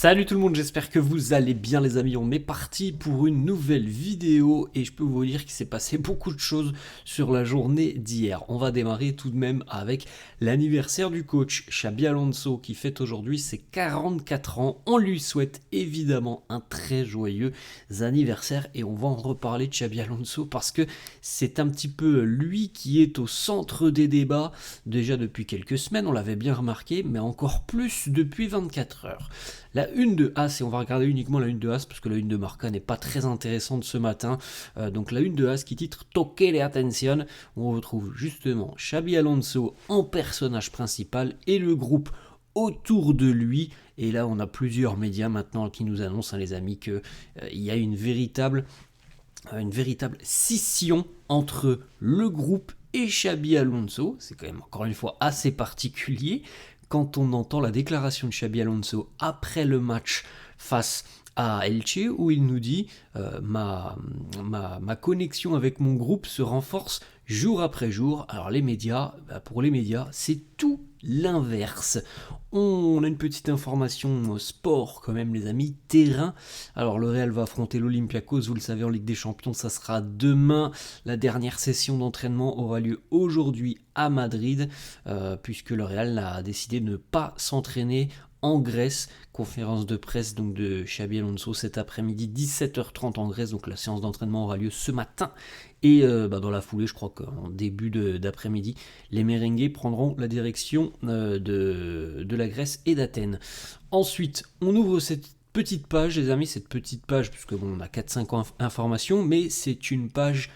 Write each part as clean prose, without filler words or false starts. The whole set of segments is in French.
Salut tout le monde, j'espère que vous allez bien les amis, on est parti pour une nouvelle vidéo et je peux vous dire qu'il s'est passé beaucoup de choses sur la journée d'hier. On va démarrer tout de même avec l'anniversaire du coach Xabi Alonso qui fête aujourd'hui ses 44 ans. On lui souhaite évidemment un très joyeux anniversaire et on va en reparler de Xabi Alonso parce que c'est un petit peu lui qui est au centre des débats déjà depuis quelques semaines, on l'avait bien remarqué, mais encore plus depuis 24 heures. La une de As, et on va regarder uniquement la une de As parce que la une de Marca n'est pas très intéressante ce matin. Donc la une de As qui titre Toque les attention, où on retrouve justement Xabi Alonso en personnage principal et le groupe autour de lui. Et là on a plusieurs médias maintenant qui nous annoncent, les amis, qu'il y a une véritable scission entre le groupe et Xabi Alonso. C'est quand même encore une fois assez particulier quand on entend la déclaration de Xabi Alonso après le match face à Elche, où il nous dit ma connexion avec mon groupe se renforce jour après jour. Alors les médias, pour les médias, c'est tout l'inverse. On a une petite information sport quand même les amis, terrain. Alors le Real va affronter l'Olympiakos, vous le savez, en Ligue des Champions, ça sera demain. La dernière session d'entraînement aura lieu aujourd'hui à Madrid, puisque le Real a décidé de ne pas s'entraîner en Grèce. Conférence de presse donc de Xabi Alonso cet après-midi 17h30 en Grèce, donc la séance d'entraînement aura lieu ce matin et dans la foulée, je crois qu'en début d'après-midi, les merengues prendront la direction de la Grèce et d'Athènes. Ensuite, on ouvre cette petite page, les amis, cette petite page, puisque bon, on a 4-5 informations, mais c'est une page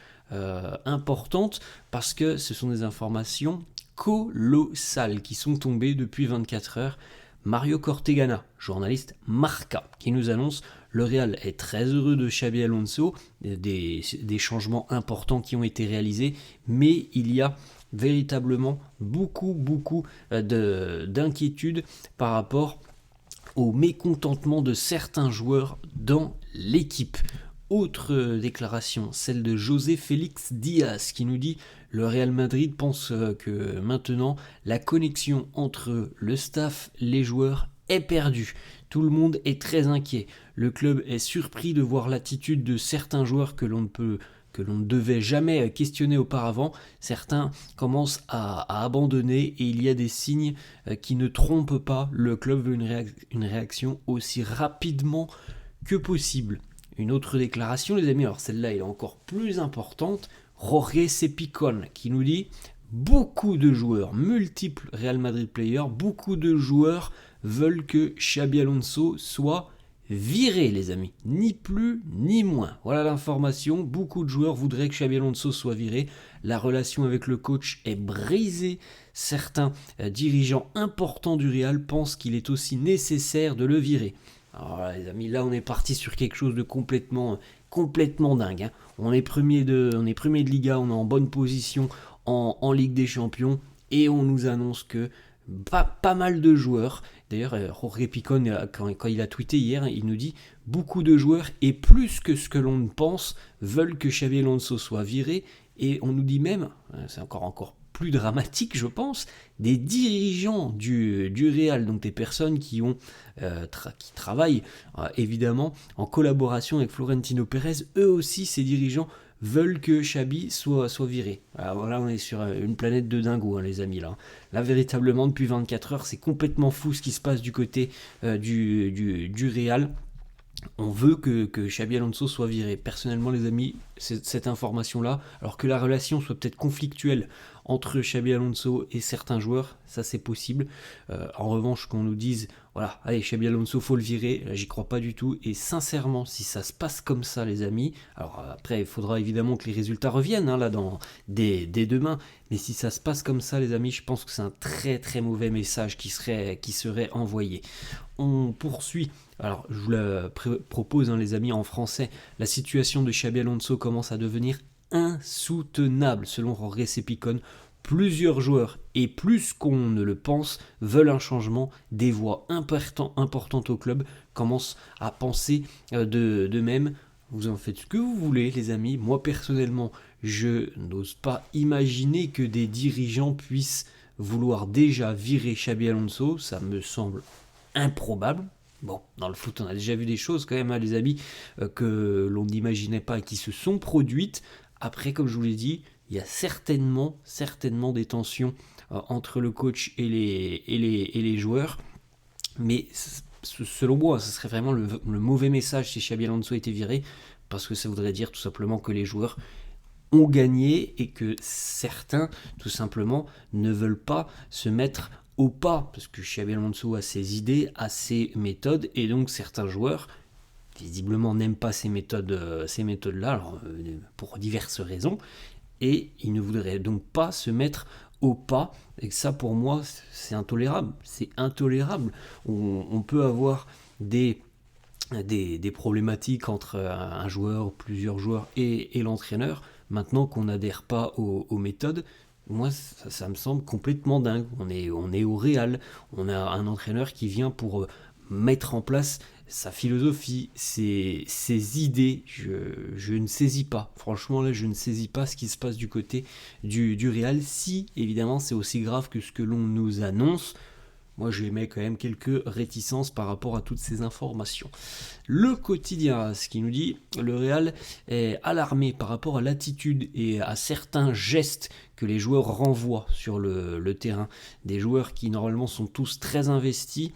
importante parce que ce sont des informations colossales qui sont tombées depuis 24 heures. Mario Cortegana, journaliste Marca, qui nous annonce le Real est très heureux de Xabi Alonso, des changements importants qui ont été réalisés, mais il y a véritablement beaucoup d'inquiétudes par rapport au mécontentement de certains joueurs dans l'équipe. Autre déclaration, celle de José Félix Diaz qui nous dit le Real Madrid pense que maintenant la connexion entre le staff, les joueurs est perdue. Tout le monde est très inquiet. Le club est surpris de voir l'attitude de certains joueurs que l'on ne devait jamais questionner auparavant. Certains commencent à abandonner et il y a des signes qui ne trompent pas. Le club veut une réaction aussi rapidement que possible. Une autre déclaration, les amis, alors celle-là est encore plus importante, Jorge Cepicón qui nous dit beaucoup de joueurs, multiples Real Madrid players, beaucoup de joueurs veulent que Xabi Alonso soit viré, les amis, ni plus ni moins. Voilà l'information, beaucoup de joueurs voudraient que Xabi Alonso soit viré, la relation avec le coach est brisée, certains dirigeants importants du Real pensent qu'il est aussi nécessaire de le virer. Alors là, les amis, là on est parti sur quelque chose de complètement dingue. Hein. On est premier de Liga, on est en bonne position en Ligue des Champions et on nous annonce que pas mal de joueurs, d'ailleurs Jorge Picon quand il a tweeté hier, il nous dit beaucoup de joueurs et plus que ce que l'on ne pense veulent que Xabi Alonso soit viré et on nous dit même, c'est encore plus dramatique je pense, des dirigeants du Real, donc des personnes qui travaillent évidemment en collaboration avec Florentino Pérez, eux aussi ces dirigeants veulent que Xabi soit viré. Alors là on est sur une planète de dingo les amis là. Là véritablement depuis 24 heures c'est complètement fou ce qui se passe du côté du Real. On veut que Xabi Alonso soit viré. Personnellement, les amis, cette information-là, alors que la relation soit peut-être conflictuelle entre Xabi Alonso et certains joueurs, ça c'est possible. En revanche, qu'on nous dise, voilà, allez, Xabi Alonso, faut le virer, là, j'y crois pas du tout. Et sincèrement, si ça se passe comme ça, les amis, alors après, il faudra évidemment que les résultats reviennent, là, dès demain. Mais si ça se passe comme ça, les amis, je pense que c'est un très très mauvais message qui serait envoyé. On poursuit. Alors, je vous la propose, les amis, en français. La situation de Xabi Alonso commence à devenir insoutenable, selon Jorge Cepicón. Plusieurs joueurs, et plus qu'on ne le pense, veulent un changement. Des voix importantes au club commencent à penser de même. Vous en faites ce que vous voulez, les amis. Moi, personnellement, je n'ose pas imaginer que des dirigeants puissent vouloir déjà virer Xabi Alonso. Ça me semble improbable. Bon, dans le foot, on a déjà vu des choses quand même, hein, les amis, que l'on n'imaginait pas et qui se sont produites. Après, comme je vous l'ai dit, il y a certainement des tensions entre le coach et les joueurs. Mais selon moi, ce serait vraiment le mauvais message si Xabi Alonso était viré, parce que ça voudrait dire tout simplement que les joueurs ont gagné et que certains, tout simplement, ne veulent pas se mettre au pas, parce que Xabi Alonso a ses idées, a ses méthodes, et donc certains joueurs, visiblement, n'aiment pas ces méthodes-là, alors, pour diverses raisons, et ils ne voudraient donc pas se mettre au pas, et ça pour moi c'est intolérable, on peut avoir des problématiques entre un joueur, plusieurs joueurs et l'entraîneur. Maintenant qu'on n'adhère pas aux méthodes, moi ça me semble complètement dingue. On est au Real, on a un entraîneur qui vient pour mettre en place sa philosophie, ses idées. Je ne saisis pas, franchement là je ne saisis pas ce qui se passe du côté du Real. Si évidemment c'est aussi grave que ce que l'on nous annonce, moi j'émets quand même quelques réticences par rapport à toutes ces informations. Le quotidien, ce qui nous dit, le Real est alarmé par rapport à l'attitude et à certains gestes que les joueurs renvoient sur le terrain. Des joueurs qui normalement sont tous très investis,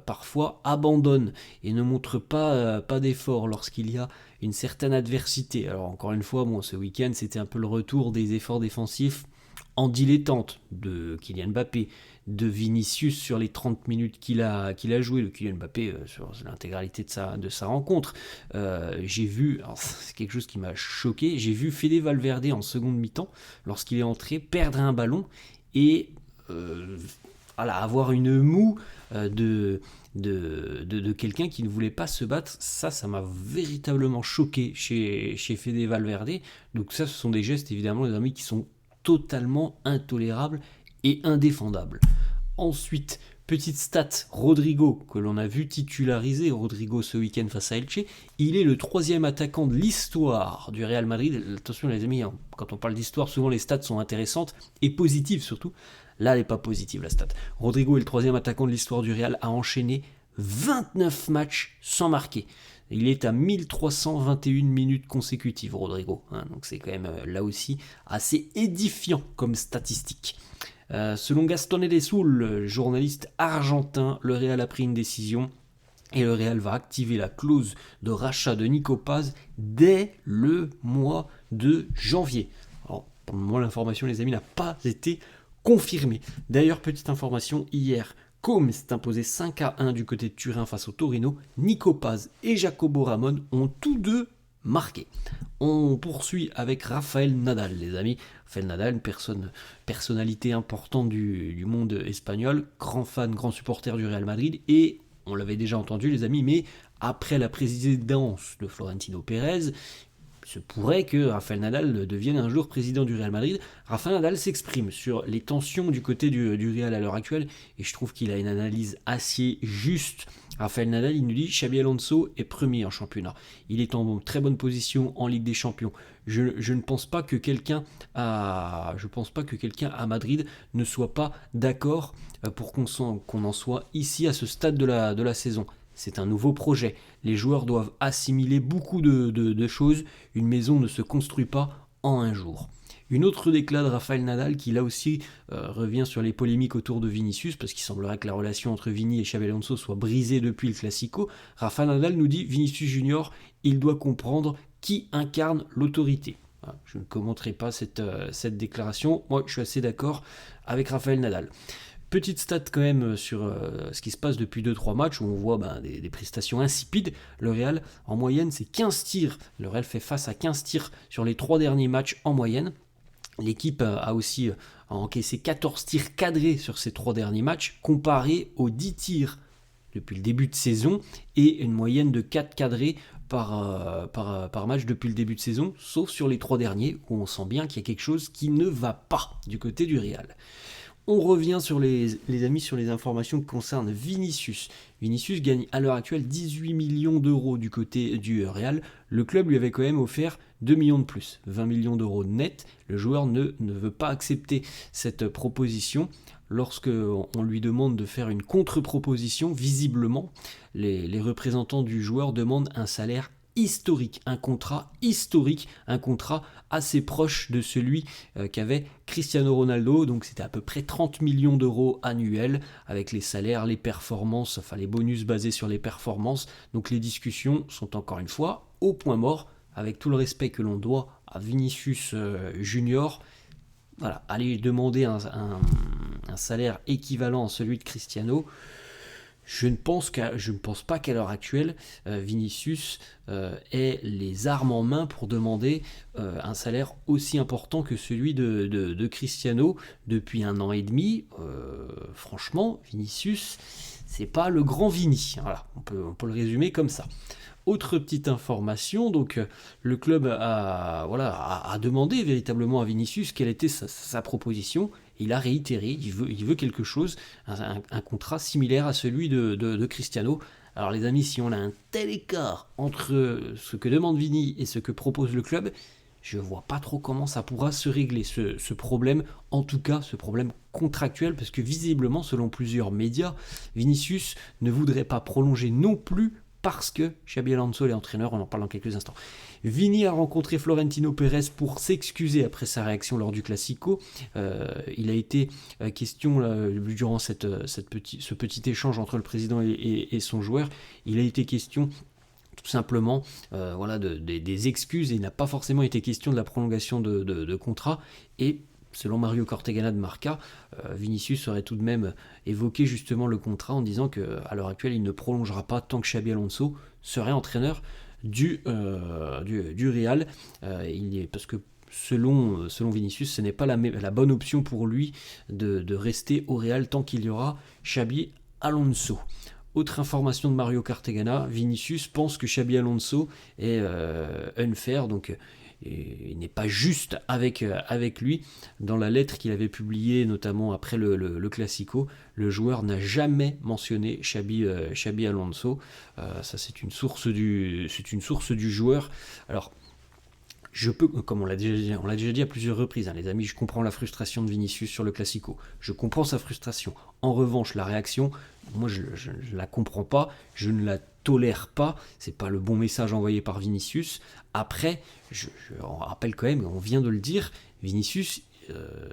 parfois abandonnent et ne montrent pas d'effort lorsqu'il y a une certaine adversité. Alors encore une fois, ce week-end c'était un peu le retour des efforts défensifs en dilettante de Kylian Mbappé, de Vinicius sur les 30 minutes qu'il a joué, de Kylian Mbappé sur l'intégralité de sa rencontre. J'ai vu, alors c'est quelque chose qui m'a choqué, j'ai vu Fede Valverde en seconde mi-temps, lorsqu'il est entré, perdre un ballon et avoir une moue de quelqu'un qui ne voulait pas se battre. Ça m'a véritablement choqué chez Fede Valverde. Donc ça, ce sont des gestes, évidemment, les amis, qui sont totalement intolérables et indéfendables. Ensuite, petite stat, Rodrigo, que l'on a vu titulariser, Rodrigo ce week-end face à Elche, il est le 3e attaquant de l'histoire du Real Madrid. Attention les amis, quand on parle d'histoire, souvent les stats sont intéressantes et positives surtout. Là, elle n'est pas positive la stat. Rodrigo est le 3e attaquant de l'histoire du Real à enchaîner 29 matchs sans marquer. Il est à 1321 minutes consécutives, Rodrigo. Donc c'est quand même là aussi assez édifiant comme statistique. Selon Gastón Edezul, journaliste argentin, le Real a pris une décision et le Real va activer la clause de rachat de Nico Paz dès le mois de janvier. Alors, pour le moment, l'information, les amis, n'a pas été confirmée. D'ailleurs, petite information, hier, Comme s'est imposé 5-1 du côté de Turin face au Torino, Nico Paz et Jacobo Ramon ont tous deux marqué. On poursuit avec Rafael Nadal, les amis. Rafael Nadal, une personnalité importante du monde espagnol, grand fan, grand supporter du Real Madrid, et on l'avait déjà entendu, les amis, mais après la présidence de Florentino Pérez, il se pourrait que Rafael Nadal devienne un jour président du Real Madrid. Rafael Nadal s'exprime sur les tensions du côté du Real à l'heure actuelle, et je trouve qu'il a une analyse assez juste. Rafael Nadal, il nous dit: Xabi Alonso est premier en championnat. Il est en très bonne position en Ligue des Champions. Je ne pense pas que quelqu'un à Madrid ne soit pas d'accord pour qu'on en soit ici à ce stade de la saison. C'est un nouveau projet. Les joueurs doivent assimiler beaucoup de choses. Une maison ne se construit pas en un jour. Une autre déclat de Rafael Nadal qui là aussi revient sur les polémiques autour de Vinicius, parce qu'il semblerait que la relation entre Vini et Xabi Alonso soit brisée depuis le Classico. Rafael Nadal nous dit: Vinicius Junior, il doit comprendre qui incarne l'autorité. Je ne commenterai pas cette déclaration. Moi, je suis assez d'accord avec Rafael Nadal. Petite stat quand même sur ce qui se passe depuis 2-3 matchs où on voit des prestations insipides. Le Real, en moyenne, c'est 15 tirs. Le Real fait face à 15 tirs sur les 3 derniers matchs en moyenne. L'équipe a aussi encaissé 14 tirs cadrés sur ces 3 derniers matchs, comparé aux 10 tirs depuis le début de saison et une moyenne de 4 cadrés par match depuis le début de saison, sauf sur les 3 derniers où on sent bien qu'il y a quelque chose qui ne va pas du côté du Real. On revient sur les amis, sur les informations qui concernent Vinicius. Vinicius gagne à l'heure actuelle 18 millions d'euros du côté du Real. Le club lui avait quand même offert 2 millions de plus, 20 millions d'euros net. Le joueur ne veut pas accepter cette proposition. lorsque on lui demande de faire une contre-proposition. Visiblement, les représentants du joueur demandent un salaire historique, un contrat historique, un contrat assez proche de celui qu'avait Cristiano Ronaldo, donc c'était à peu près 30 millions d'euros annuels avec les salaires, les performances, enfin les bonus basés sur les performances. Donc les discussions sont encore une fois au point mort, avec tout le respect que l'on doit à Vinicius Junior. Voilà, aller demander un salaire équivalent à celui de Cristiano. Je ne pense pas qu'à l'heure actuelle, Vinicius ait les armes en main pour demander un salaire aussi important que celui de Cristiano depuis 1 an et demi. Franchement, Vinicius, c'est pas le grand Vini. Voilà, on peut le résumer comme ça. Autre petite information, donc le club a demandé véritablement à Vinicius quelle était sa proposition. Il a réitéré, il veut quelque chose, un contrat similaire à celui de Cristiano. Alors les amis, si on a un tel écart entre ce que demande Vini et ce que propose le club, je ne vois pas trop comment ça pourra se régler, ce problème, en tout cas ce problème contractuel, parce que visiblement, selon plusieurs médias, Vinicius ne voudrait pas prolonger non plus parce que Xabi Alonso est entraîneur, on en parle dans quelques instants. Vini a rencontré Florentino Pérez pour s'excuser après sa réaction lors du Classico. Il a été question, durant ce petit échange entre le président et son joueur, il a été question tout simplement des excuses, et il n'a pas forcément été question de la prolongation de contrat. Et selon Mario Cortegana de Marca, Vinicius aurait tout de même évoqué justement le contrat en disant qu'à l'heure actuelle, il ne prolongera pas tant que Xabi Alonso serait entraîneur du Real. Parce que selon Vinicius, ce n'est pas la bonne option pour lui de rester au Real tant qu'il y aura Xabi Alonso. Autre information de Mario Cortegana, Vinicius pense que Xabi Alonso est unfair, donc il n'est pas juste avec lui. Dans la lettre qu'il avait publiée, notamment après le Classico, le joueur n'a jamais mentionné Xabi Alonso. Ça, c'est une source du joueur. Alors, comme on l'a déjà dit à plusieurs reprises, les amis, je comprends la frustration de Vinicius sur le Classico. Je comprends sa frustration. En revanche, la réaction, moi, je la comprends pas. Je ne la tolère pas. C'est pas le bon message envoyé par Vinicius. Après, on rappelle quand même, on vient de le dire, Vinicius,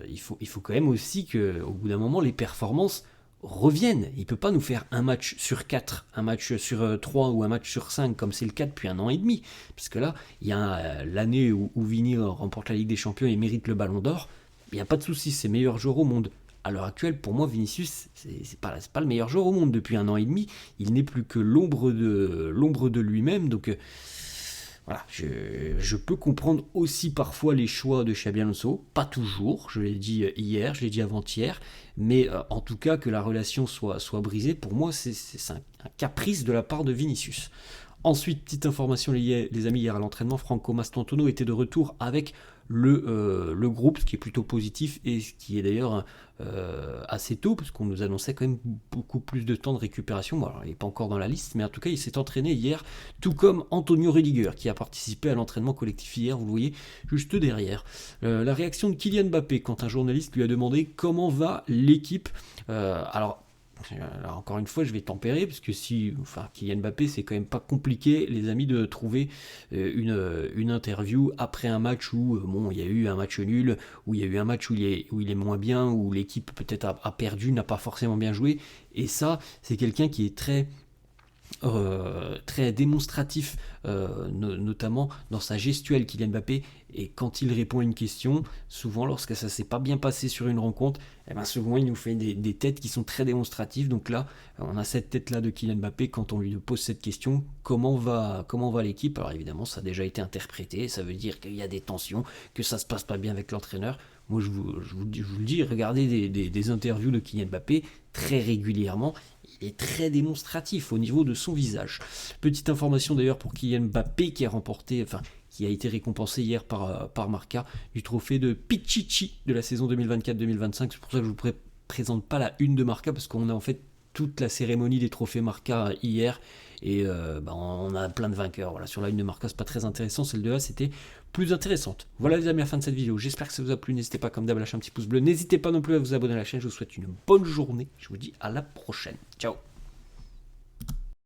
il faut quand même aussi qu'au bout d'un moment, les performances reviennent. Il ne peut pas nous faire un match sur 4, un match sur 3 ou un match sur 5 comme c'est le cas depuis 1 an et demi. Parce que là, il y a l'année où Vini remporte la Ligue des Champions et mérite le Ballon d'Or. Il n'y a pas de souci, c'est le meilleur joueur au monde. À l'heure actuelle, pour moi, Vinicius, c'est pas le meilleur joueur au monde depuis 1 an et demi. Il n'est plus que l'ombre de lui-même. Donc voilà, je peux comprendre aussi parfois les choix de Xabi Alonso, pas toujours, je l'ai dit hier, je l'ai dit avant-hier, mais en tout cas que la relation soit brisée, pour moi c'est un caprice de la part de Vinicius. Ensuite, petite information les amis, hier à l'entraînement, Franco Mastantuono était de retour avec le groupe, ce qui est plutôt positif et ce qui est d'ailleurs assez tôt, parce qu'on nous annonçait quand même beaucoup plus de temps de récupération. Bon, alors, il n'est pas encore dans la liste, mais en tout cas il s'est entraîné hier, tout comme Antonio Rudiger qui a participé à l'entraînement collectif hier, vous le voyez juste derrière. La réaction de Kylian Mbappé quand un journaliste lui a demandé comment va l'équipe. Alors encore une fois, je vais tempérer, parce que Kylian Mbappé, c'est quand même pas compliqué, les amis, de trouver une interview après un match où il y a eu un match nul, où il y a eu un match où il est moins bien, où l'équipe peut-être a perdu, n'a pas forcément bien joué. Et ça, c'est quelqu'un qui est très démonstratif, notamment dans sa gestuelle, Kylian Mbappé. Et quand il répond à une question, souvent lorsque ça s'est pas bien passé sur une rencontre, souvent il nous fait des têtes qui sont très démonstratives. Donc là, on a cette tête là de Kylian Mbappé quand on lui pose cette question: comment va l'équipe? Alors évidemment, ça a déjà été interprété, ça veut dire qu'il y a des tensions, que ça se passe pas bien avec l'entraîneur. Moi je vous le dis, regardez des interviews de Kylian Mbappé très régulièrement. Il est très démonstratif au niveau de son visage. Petite information d'ailleurs pour Kylian Mbappé qui a été récompensé hier par Marca du trophée de Pichichi de la saison 2024-2025. C'est pour ça que je ne vous présente pas la une de Marca, parce qu'on a en fait toute la cérémonie des trophées Marca hier. Et on a plein de vainqueurs. Voilà, sur la une de Marca, c'est pas très intéressant. Celle de A, c'était plus intéressante. Voilà les amis, à la fin de cette vidéo. J'espère que ça vous a plu. N'hésitez pas comme d'hab à lâcher un petit pouce bleu. N'hésitez pas non plus à vous abonner à la chaîne. Je vous souhaite une bonne journée. Je vous dis à la prochaine. Ciao.